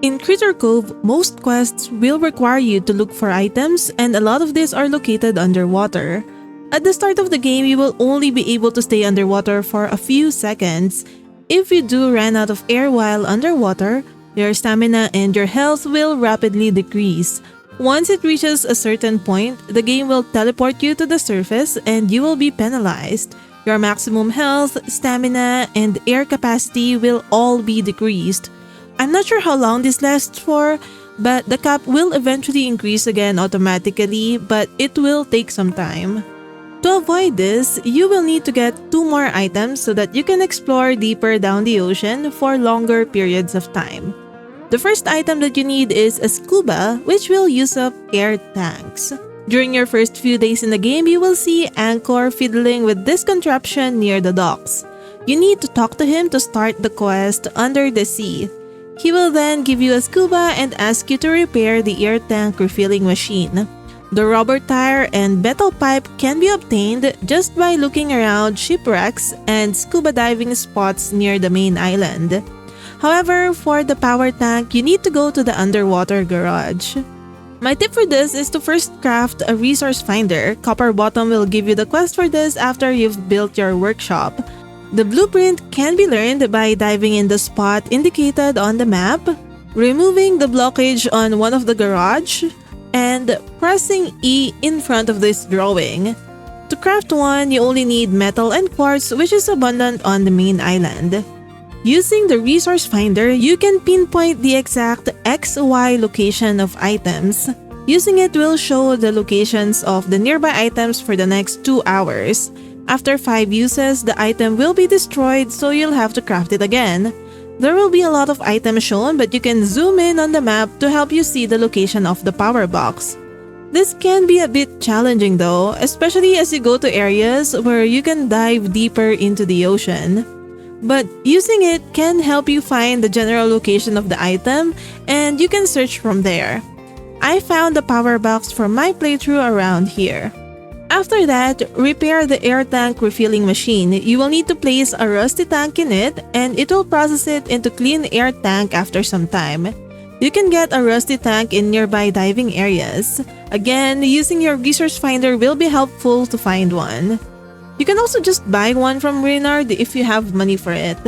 In Critter Cove, most quests will require you to look for items, and a lot of these are located underwater. At the start of the game, you will only be able to stay underwater for a few seconds. If you do run out of air while underwater, your stamina and your health will rapidly decrease. Once it reaches a certain point, the game will teleport you to the surface and you will be penalized. Your maximum health, stamina, and air capacity will all be decreased. I'm not sure how long this lasts for, but the cap will eventually increase again automatically, but it will take some time. To avoid this, you will need to get 2 more items so that you can explore deeper down the ocean for longer periods of time. The first item that you need is a Scuba, which will use up air tanks. During your first few days in the game, you will see Anchor fiddling with this contraption near the docks. You need to talk to him to start the quest Under the Sea. He will then give you a Scuba and ask you to repair the air tank refilling machine. The rubber tire and metal pipe can be obtained just by looking around shipwrecks and scuba diving spots near the main island. However, for the power tank, you need to go to the underwater garage. My tip for this is to first craft a resource finder. Copper Bottom will give you the quest for this after you've built your workshop. The blueprint can be learned by diving in the spot indicated on the map, removing the blockage on one of the garage, and pressing E in front of this drawing. To craft one, you only need metal and quartz, which is abundant on the main island. Using the resource finder, you can pinpoint the exact XY location of items. Using it will show the locations of the nearby items for the next 2 hours. After 5 uses, the item will be destroyed, so you'll have to craft it again. There will be a lot of items shown, but you can zoom in on the map to help you see the location of the power box. This can be a bit challenging though, especially as you go to areas where you can dive deeper into the ocean. But using it can help you find the general location of the item, and you can search from there. I found the power box from my playthrough around here. After that, repair the air tank refilling machine. You will need to place a rusty tank in it, and it will process it into clean air tank after some time. You can get a rusty tank in nearby diving areas. Again, using your resource finder will be helpful to find one. You can also just buy one from Reynard if you have money for it.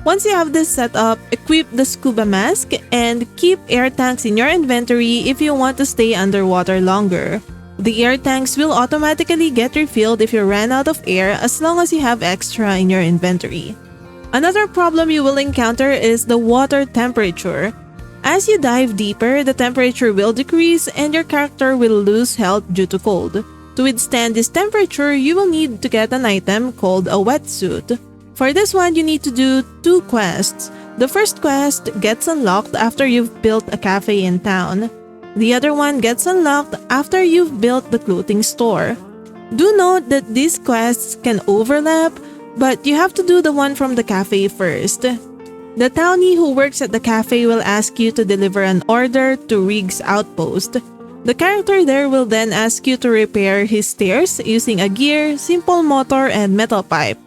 Once you have this set up, equip the scuba mask and keep air tanks in your inventory if you want to stay underwater longer. The air tanks will automatically get refilled if you ran out of air as long as you have extra in your inventory. Another problem you will encounter is the water temperature. As you dive deeper, the temperature will decrease and your character will lose health due to cold. To withstand this temperature, you will need to get an item called a wetsuit. For this one, you need to do 2 quests. The first quest gets unlocked after you've built a cafe in town. The other one gets unlocked after you've built the clothing store. Do note that these quests can overlap, but you have to do the one from the cafe first. The townie who works at the cafe will ask you to deliver an order to Rig's outpost. The character there will then ask you to repair his stairs using a gear, simple motor, and metal pipe.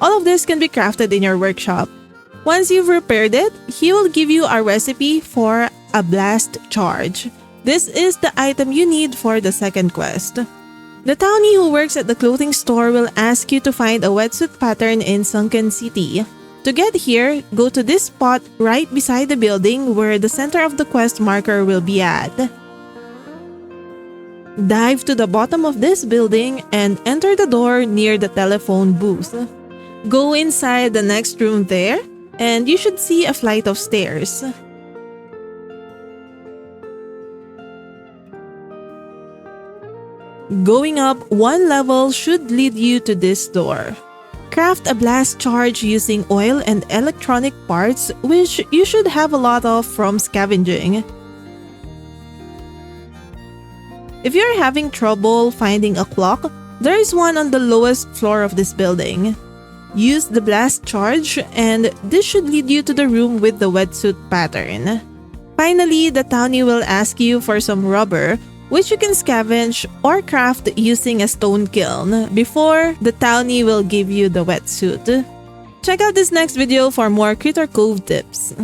All of this can be crafted in your workshop. Once you've repaired it, he will give you a recipe for a blast charge. This is the item you need for the second quest. The townie who works at the clothing store will ask you to find a wetsuit pattern in Sunken City. To get here, go to this spot right beside the building where the center of the quest marker will be at. Dive to the bottom of this building and enter the door near the telephone booth. Go inside the next room there, and you should see a flight of stairs. Going up 1 level should lead you to this door. Craft a blast charge using oil and electronic parts, which you should have a lot of from scavenging. If you're having trouble finding a clock, there is one on the lowest floor of this building. Use the blast charge, and this should lead you to the room with the wetsuit pattern. Finally, the townie will ask you for some rubber, which you can scavenge or craft using a stone kiln before the townie will give you the wetsuit. Check out this next video for more Critter Cove tips.